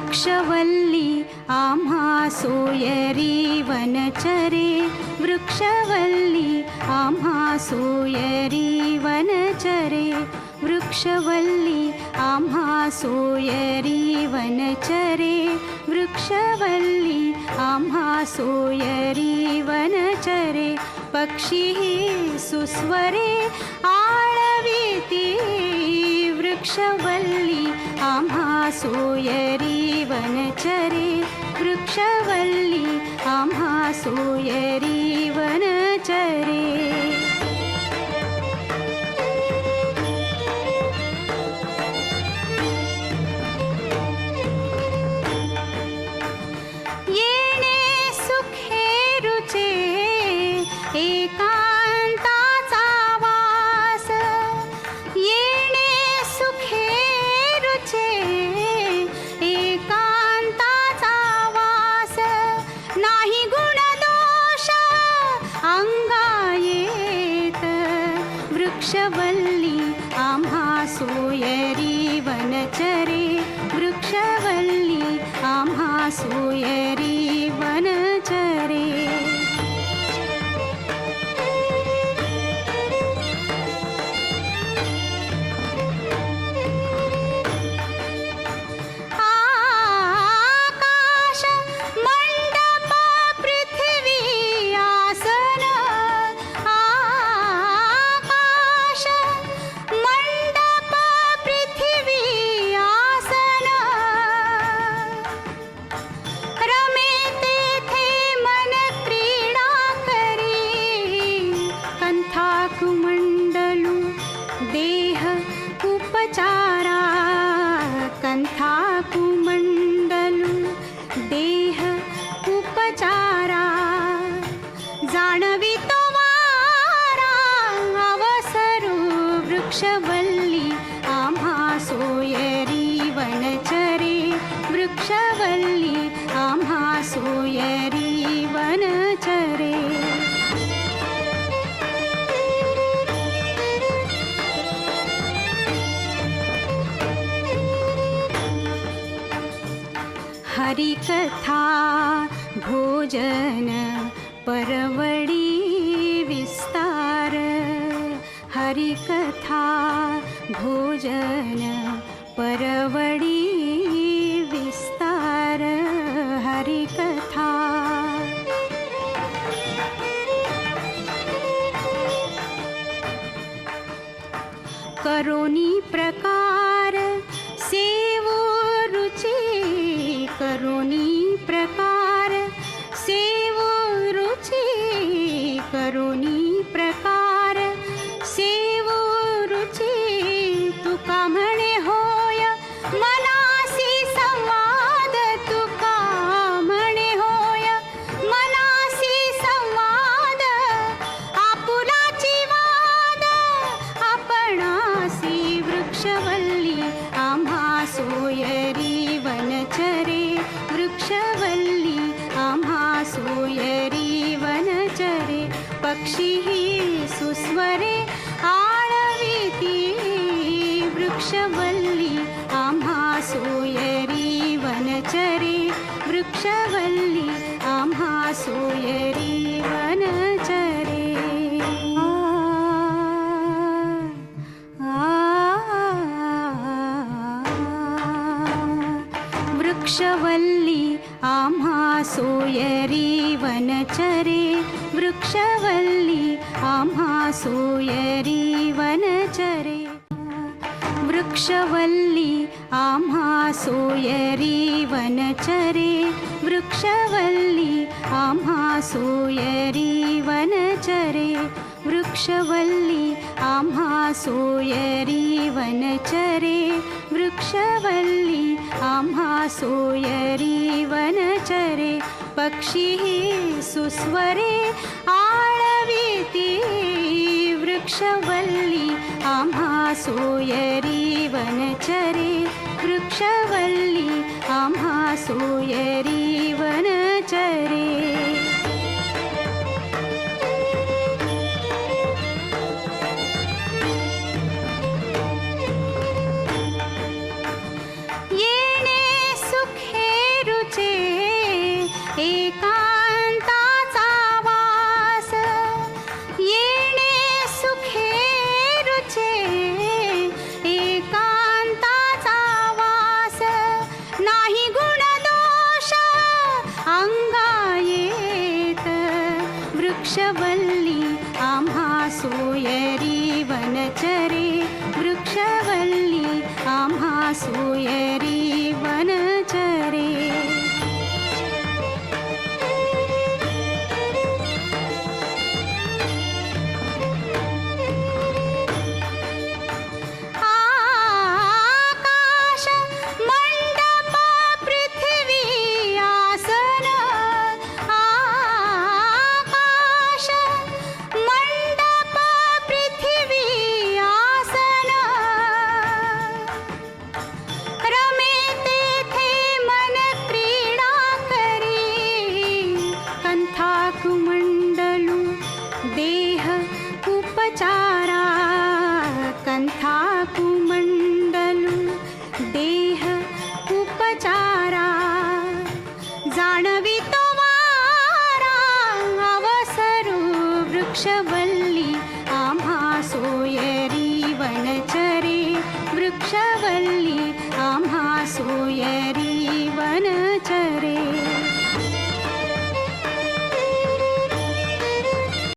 वृक्षवल्ली आम्हा सोयरी वनचरे, वृक्षवल्ली आम्हा सोयरी वनचरे, वृक्षवल्ली आम्हा सोयरी वनचरे, वृक्षवल्ली आम्हा सोयरी वनचरे, पक्षी सुस्वरे आळविती, वृक्षवल्ली आम्हा सोयरी वनचरे, वृक्षवल्ली आम्हा सोयरी वनचरे. येणे सुखे रुचे एकांताचा वास, येणे सुखे रुचे एकांताचा वास, नाही गुण दोष अंगा येत, वृक्षवल्ली आम्हा सोयरी वनचरे, वृक्षवल्ली आम्हा सोयरी वनचरे. आकाश मंडप पृथ्वी आसन, आकाश मंडप पृथ्वी आसन, रमे तेथे मन क्रीडा करी, कंथा कुमंडलू देह उपचारा, कंथा कुमंडलू देह उपचारा, जाणवी तो वारा अवसरू, वृक्षवल्ली आम्हा सोयरी वनचरे, वृक्षवल्ली आम्हा सोयरी वनचरे. हरिकथा भोजन परवडी विस्तार, हरिकथा भोजन परवडी विस्तार, हरिकथा. करोनी प्रकार सेवो रुची, करोनी प्रकार सेवो रुची, करोनी प्रकार सेवो रुची, तुका म्हणे होय मनासी संवाद, तुका म्हणे होय मनासी संवाद, आपुलाची वाद आपणासी, वृक्षवल्ली आम्हा सोयरी वनचरे, वृक्षवल्ली आम्हा सोयरी वनचरे, पक्षी सुस्वरे आळविती, वृक्षवल्ली आम्हा सोयरी वनचरे, वृक्षवल्ली आम्हा सोयरी वनचरे. वृक्षवल्ली आम्हा सोयरी वनचरे, वृक्षवल्ली आम्हा सोयरी वनचरे, वृक्षवल्ली आम्हा सोयरी वनचरे, वृक्षवल्ली आम्हा सोयरी वनचरे, वृक्षवल्ली आम्हा सोयरी वनचरे, वृक्षवल्ली आम्हा सोयरी वनचरे, पक्षी सुस्वरे आळविती, वृक्षवल्ली आम्हा सोयरी वनचरे, वृक्षवल्ली आम्हा सोयरी वनचरे. येणे सुखे अंगायेत वृक्षवल्ली आम्हा सोयरी वनचरे वृक्षवल्ली आम्हा सोयरी वनचरे आकाश मंडप पृथ्वी आसन आकाश मंडप पृथ्वी आसन रमे तेथे मन क्रीडा करी कंथा कुमंडलू देह उपचारा कंथा कुमंडलू देह उपचारा जाणवी तो वारा अवसरू वृक्षवल्ली आम्हा सोयरी वनचरे वृक्षवल्ली आम्हा सोयरी वनचरे